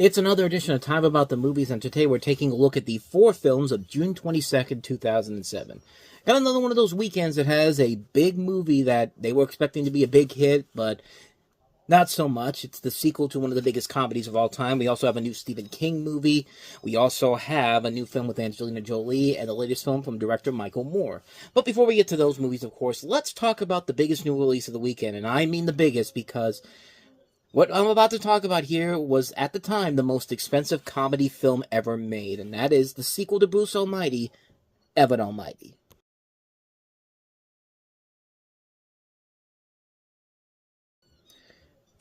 It's another edition of Time About the Movies, and today we're taking a look at the 4 films of June 22nd, 2007. Got another one of those weekends that has a big movie that they were expecting to be a big hit, but not so much. It's the sequel to one of the biggest comedies of all time. We also have a new Stephen King movie. We also have a new film with Angelina Jolie and the latest film from director Michael Moore. But before we get to those movies, of course, let's talk about the biggest new release of the weekend. And I mean the biggest because what I'm about to talk about here was, at the time, the most expensive comedy film ever made. And that is the sequel to Bruce Almighty, Evan Almighty.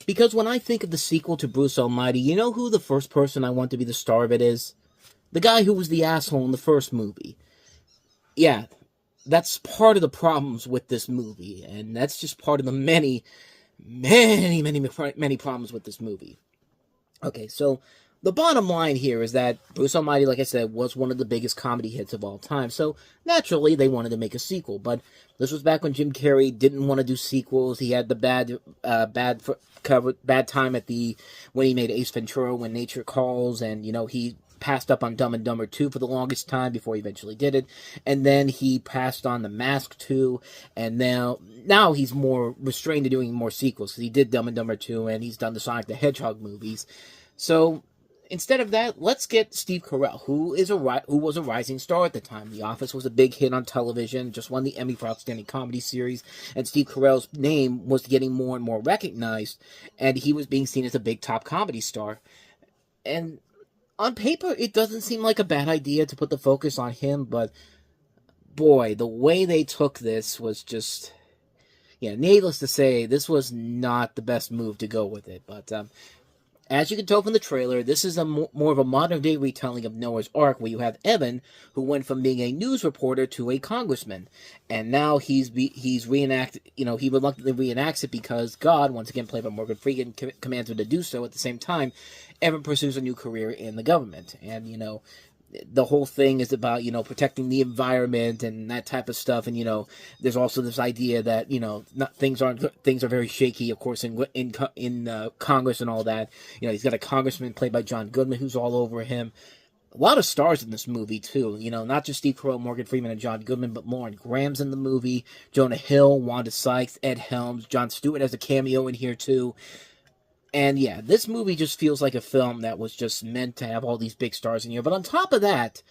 Because when I think of the sequel to Bruce Almighty, you know who the first person I want to be the star of it is? The guy who was the asshole in the first movie. Yeah, that's part of the problems with this movie, and that's just part of the many problems with this movie. Okay, so the bottom line here is that Bruce Almighty, like I said, was one of the biggest comedy hits of all time. So naturally, they wanted to make a sequel. But this was back when Jim Carrey didn't want to do sequels. He had the bad time at when he made Ace Ventura: When Nature Calls, and he passed up on Dumb and Dumber 2 for the longest time before he eventually did it. And then he passed on The Mask 2, and now he's more restrained to doing more sequels, because he did Dumb and Dumber 2, and he's done the Sonic the Hedgehog movies. So instead of that, let's get Steve Carell, who was a rising star at the time. The Office was a big hit on television, just won the Emmy for Outstanding Comedy Series, and Steve Carell's name was getting more and more recognized, and he was being seen as a big top comedy star. And on paper, it doesn't seem like a bad idea to put the focus on him, but boy, the way they took this was just, needless to say, this was not the best move to go with it. But as you can tell from the trailer, this is more of a modern-day retelling of Noah's Ark, where you have Evan, who went from being a news reporter to a congressman, and now he's reenacted. He reluctantly reenacts it because God, once again played by Morgan Freeman, commands him to do so. At the same time, Evan pursues a new career in the government, and the whole thing is about, protecting the environment and that type of stuff. And, there's also this idea that, things are very shaky, of course, in Congress and all that. He's got a congressman played by John Goodman who's all over him. A lot of stars in this movie, too. Not just Steve Carell, Morgan Freeman, and John Goodman, but Lauren Graham's in the movie, Jonah Hill, Wanda Sykes, Ed Helms, Jon Stewart has a cameo in here, too. And yeah, this movie just feels like a film that was just meant to have all these big stars in here. But on top of that,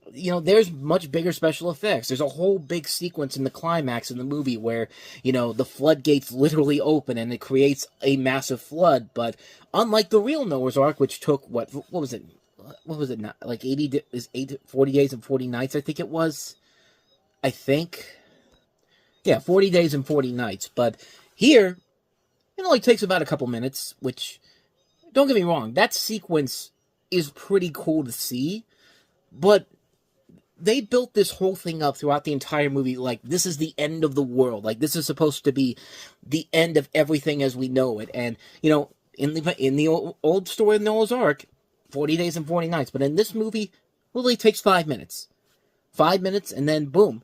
there's much bigger special effects. There's a whole big sequence in the climax in the movie where, the floodgates literally open and it creates a massive flood. But unlike the real Noah's Ark, which took, what was it? What was it? Like 40 days and 40 nights, I think it was. Yeah, 40 days and 40 nights. But here, it only takes about a couple minutes, which, don't get me wrong, that sequence is pretty cool to see, but they built this whole thing up throughout the entire movie like this is the end of the world. Like, this is supposed to be the end of everything as we know it. And, in the old story of Noah's Ark, 40 days and 40 nights, but in this movie, it really takes 5 minutes. 5 minutes, and then boom,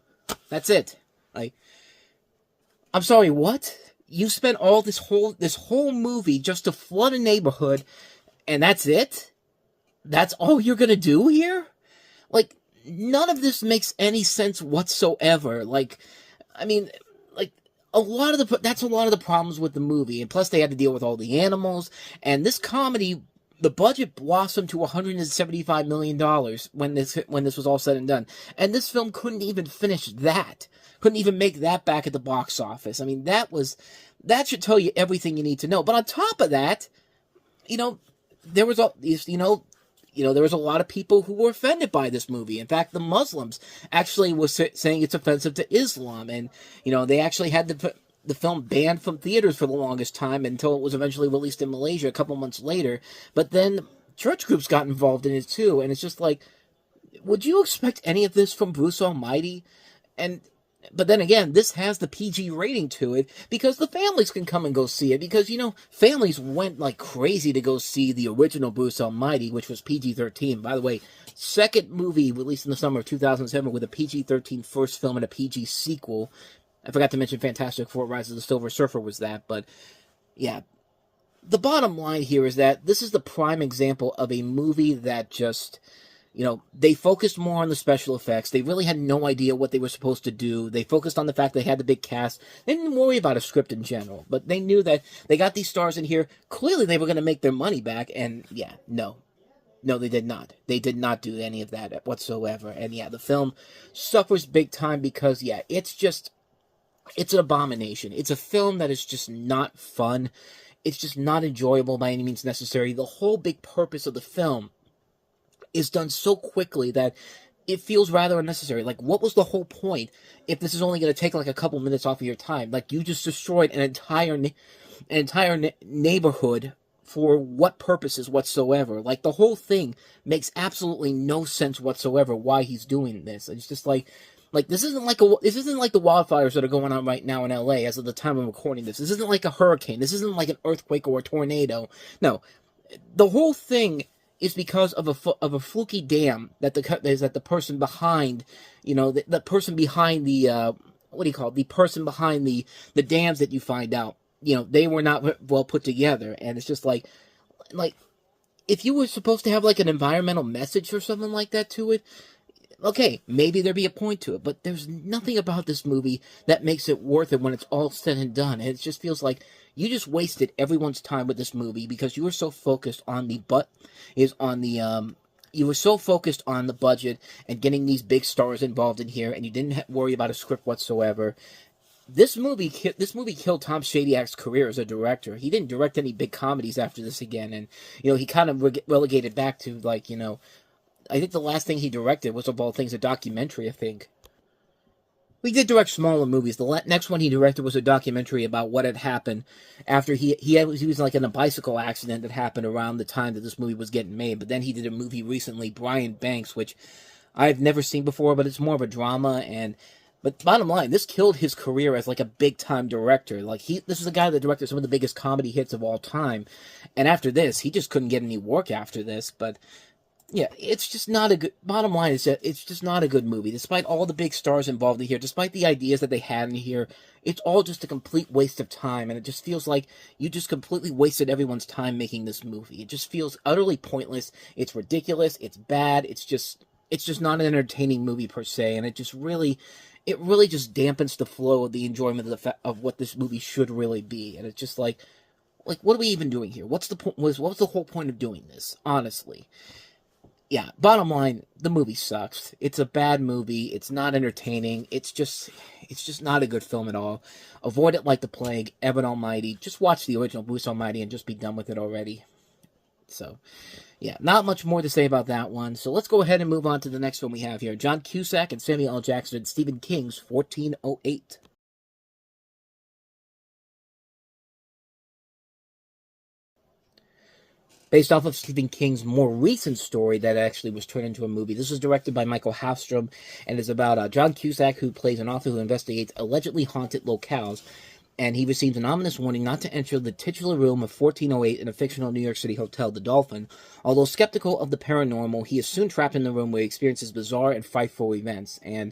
that's it. Like, I'm sorry, what? You spent all this whole movie just to flood a neighborhood, and that's it? That's all you're gonna do here? Like, none of this makes any sense whatsoever. Like, I mean, like, that's a lot of the problems with the movie, and plus they had to deal with all the animals, and this comedy, the budget blossomed to $175 million when this was all said and done, and this film couldn't even finish that. Couldn't even make that back at the box office. I mean, that should tell you everything you need to know. But on top of that, there was a lot of people who were offended by this movie. In fact, the Muslims actually was saying it's offensive to Islam, and they actually had the film banned from theaters for the longest time until it was eventually released in Malaysia a couple months later. But then church groups got involved in it too, and it's just like, would you expect any of this from Bruce Almighty? But then again, this has the PG rating to it because the families can come and go see it. Because, families went like crazy to go see the original Bruce Almighty, which was PG-13. By the way, second movie released in the summer of 2007 with a PG-13 first film and a PG sequel. I forgot to mention Fantastic Four: Rise of the Silver Surfer was that. But, yeah, the bottom line here is that this is the prime example of a movie that just, they focused more on the special effects. They really had no idea what they were supposed to do. They focused on the fact they had the big cast. They didn't worry about a script in general, but they knew that they got these stars in here. Clearly, they were going to make their money back, and yeah, no. No, they did not. They did not do any of that whatsoever. And yeah, the film suffers big time because, yeah, it's an abomination. It's a film that is just not fun. It's just not enjoyable by any means necessary. The whole big purpose of the film is done so quickly that it feels rather unnecessary. Like, what was the whole point if this is only going to take like a couple minutes off of your time? Like, you just destroyed an entire neighborhood for what purposes whatsoever? Like, the whole thing makes absolutely no sense whatsoever why he's doing this. It's just like this isn't like the wildfires that are going on right now in LA as of the time I'm recording this. This isn't like a hurricane. This isn't like an earthquake or a tornado. No, the whole thing is because of a fluky dam that the person behind, the person behind the what do you call it? The person behind the dams that you find out, they were not well put together, and it's just like if you were supposed to have like an environmental message or something like that to it, okay, maybe there'd be a point to it, but there's nothing about this movie that makes it worth it when it's all said and done. And it just feels like you just wasted everyone's time with this movie because you were so focused on you were so focused on the budget and getting these big stars involved in here, and you didn't worry about a script whatsoever. This movie killed Tom Shadyak's career as a director. He didn't direct any big comedies after this again, and he kind of relegated back to I think the last thing he directed was, of all things, a documentary, I think. He did direct smaller movies. The next one he directed was a documentary about what had happened after he was like in a bicycle accident that happened around the time that this movie was getting made. But then he did a movie recently, Brian Banks, which I've never seen before, but it's more of a drama. But bottom line, this killed his career as like a big time director. This is a guy that directed some of the biggest comedy hits of all time, and after this, he just couldn't get any work after this. But yeah, it's just not a good. Bottom line is that it's just not a good movie. Despite all the big stars involved in here, despite the ideas that they had in here, it's all just a complete waste of time, and it just feels like you just completely wasted everyone's time making this movie. It just feels utterly pointless. It's ridiculous. It's bad. It's just not an entertaining movie per se, and it really just dampens the flow of the enjoyment of what this movie should really be. And it's just like what are we even doing here? What's the point? What's the whole point of doing this? Honestly. Yeah, bottom line, the movie sucks. It's a bad movie. It's not entertaining. It's just not a good film at all. Avoid it like the plague. Evan Almighty. Just watch the original Bruce Almighty and just be done with it already. So, yeah, not much more to say about that one. So let's go ahead and move on to the next one we have here. John Cusack and Samuel L. Jackson and Stephen King's 1408. Based off of Stephen King's more recent story that actually was turned into a movie. This was directed by Michael Hafstrom and is about John Cusack, who plays an author who investigates allegedly haunted locales, and he receives an ominous warning not to enter the titular room of 1408 in a fictional New York City hotel, the Dolphin. Although skeptical of the paranormal, he is soon trapped in the room where he experiences bizarre and frightful events. And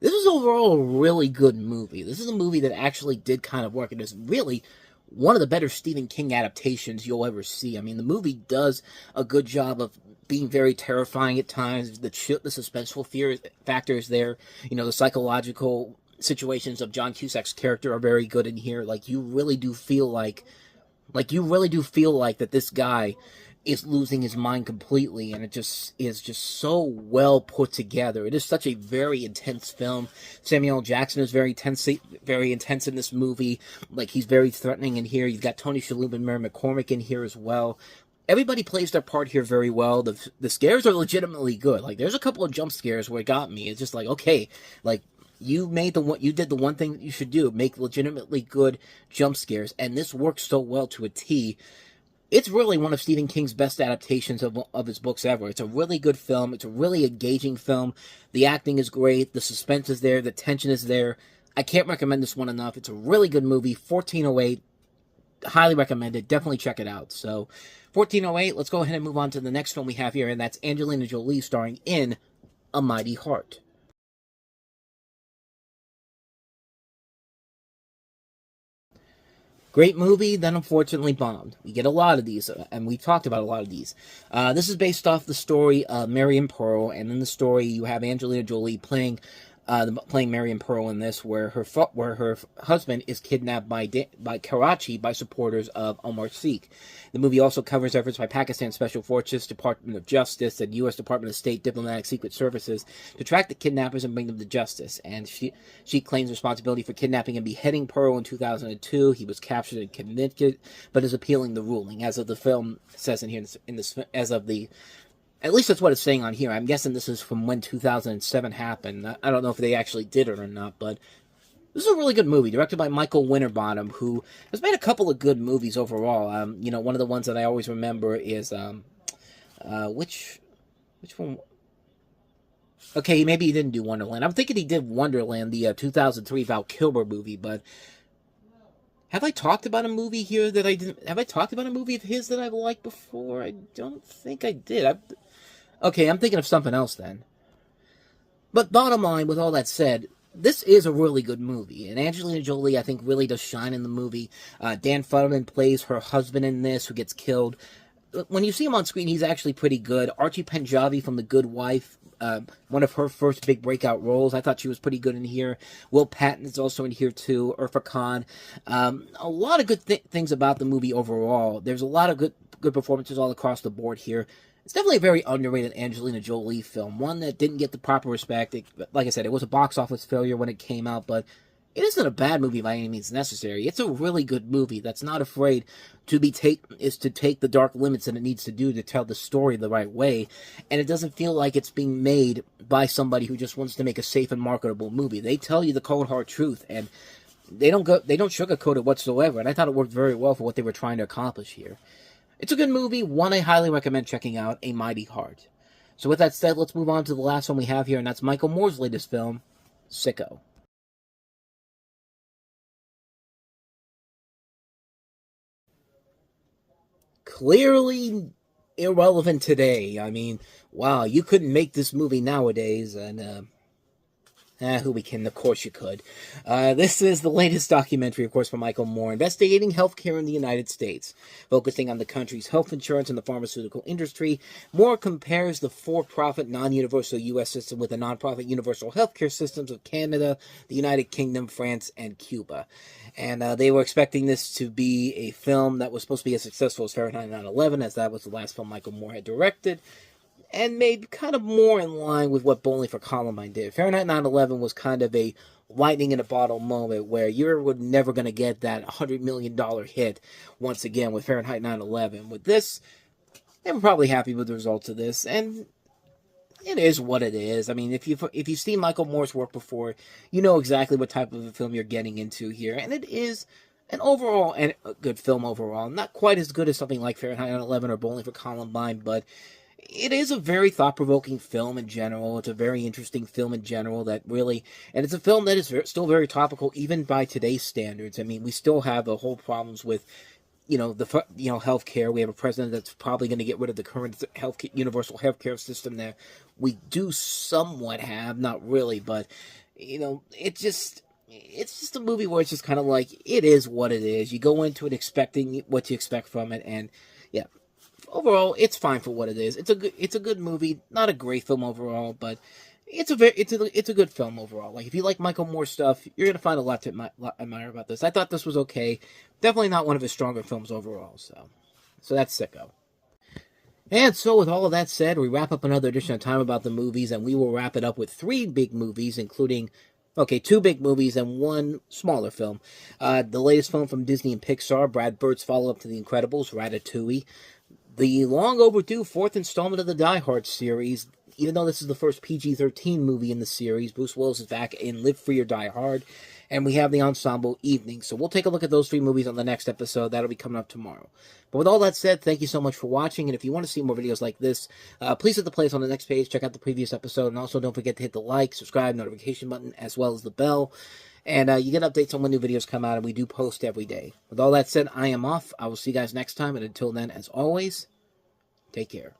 this is overall a really good movie. This is a movie that actually did kind of work. It is really one of the better Stephen King adaptations you'll ever see. I mean, the movie does a good job of being very terrifying at times. The suspenseful fear factor is there. The psychological situations of John Cusack's character are very good in here. You really do feel like that this guy is losing his mind completely, and it just is just so well put together. It is such a very intense film. Samuel L. Jackson is very intense in this movie. He's very threatening in here. You've got Tony Shalhoub and Mary McCormick in here as well. Everybody plays their part here very well. The scares are legitimately good. There's a couple of jump scares where it got me. It's just okay, you did the one thing that you should do, make legitimately good jump scares, and this works so well to a T. It's really one of Stephen King's best adaptations of his books ever. It's a really good film. It's a really engaging film. The acting is great. The suspense is there. The tension is there. I can't recommend this one enough. It's a really good movie. 1408. Highly recommended. Definitely check it out. So, 1408, let's go ahead and move on to the next film we have here, and that's Angelina Jolie starring in A Mighty Heart. Great movie, then unfortunately bombed. We get a lot of these, and we talked about a lot of these. This is based off the story of Marion Pearl, and in the story you have Angelina Jolie playing Marion Pearl in this, where her husband is kidnapped by Karachi by supporters of Omar Sikh. The movie also covers efforts by Pakistan Special Forces, Department of Justice, and U.S. Department of State Diplomatic Secret Services to track the kidnappers and bring them to justice. And she claims responsibility for kidnapping and beheading Pearl in 2002. He was captured and convicted, but is appealing the ruling, as of the film says in here. At least that's what it's saying on here. I'm guessing this is from when 2007 happened. I don't know if they actually did it or not, but this is a really good movie, directed by Michael Winterbottom, who has made a couple of good movies overall. One of the ones that I always remember is, which one? Okay, maybe he didn't do Wonderland. I'm thinking he did Wonderland, the 2003 Val Kilmer movie, but have I talked about a movie here that I didn't? Have I talked about a movie of his that I've liked before? I don't think I did. Okay, I'm thinking of something else then. But bottom line, with all that said, this is a really good movie. And Angelina Jolie, I think, really does shine in the movie. Dan Futterman plays her husband in this, who gets killed. When you see him on screen, he's actually pretty good. Archie Panjabi from The Good Wife, one of her first big breakout roles. I thought she was pretty good in here. Will Patton is also in here too. Irfa Khan. A lot of good things about the movie overall. There's a lot of good performances all across the board here. It's definitely a very underrated Angelina Jolie film. One that didn't get the proper respect. Like I said, it was a box office failure when it came out, but it isn't a bad movie by any means necessary. It's a really good movie that's not afraid to take the dark limits that it needs to do to tell the story the right way, and it doesn't feel like it's being made by somebody who just wants to make a safe and marketable movie. They tell you the cold hard truth, and they don't sugarcoat it whatsoever, and I thought it worked very well for what they were trying to accomplish here. It's a good movie, one I highly recommend checking out, A Mighty Heart. So with that said, let's move on to the last one we have here, and that's Michael Moore's latest film, Sicko. Clearly irrelevant today. I mean, wow, you couldn't make this movie nowadays, and who we can, of course you could. This is the latest documentary, of course, from Michael Moore, investigating healthcare in the United States. Focusing on the country's health insurance and the pharmaceutical industry, Moore compares the for-profit non-universal U.S. system with the non-profit universal healthcare systems of Canada, the United Kingdom, France, and Cuba. And they were expecting this to be a film that was supposed to be as successful as Fahrenheit 9/11, as that was the last film Michael Moore had directed, and made kind of more in line with what Bowling for Columbine did. Fahrenheit 9/11 was kind of a lightning in a bottle moment where you're never going to get that $100 million hit once again with Fahrenheit 9/11. With this, they were probably happy with the results of this, and it is what it is. I mean, if you've seen Michael Moore's work before, you know exactly what type of a film you're getting into here, and it is a good film overall. Not quite as good as something like Fahrenheit 9/11 or Bowling for Columbine, but it is a very thought-provoking film in general. It's a very interesting film in general and it's a film that is still very topical even by today's standards. I mean, we still have the whole problems with, healthcare. We have a president that's probably going to get rid of the current universal healthcare system that we do somewhat have, not really, but it's just a movie where it's just kind of like, it is what it is. You go into it expecting what you expect from it, and yeah. Overall, it's fine for what it is. It's a good movie. Not a great film overall, but it's a good film overall. Like, if you like Michael Moore stuff, you're gonna find a lot to admire about this. I thought this was okay. Definitely not one of his stronger films overall. So that's Sicko. And so, with all of that said, we wrap up another edition of Time About the Movies, and we will wrap it up with 3 big movies, including 2 big movies and 1 smaller film. The latest film from Disney and Pixar, Brad Bird's follow-up to The Incredibles, Ratatouille. The long overdue 4th installment of the Die Hard series. Even though this is the first PG-13 movie in the series, Bruce Willis is back in Live Free or Die Hard, and we have the ensemble evening. So we'll take a look at those 3 movies on the next episode. That'll be coming up tomorrow. But with all that said, thank you so much for watching, and if you want to see more videos like this, please hit the playlist on the next page, check out the previous episode, and also don't forget to hit the like, subscribe, notification button, as well as the bell. And you get updates on when new videos come out, and we do post every day. With all that said, I am off. I will see you guys next time, and until then, as always, take care.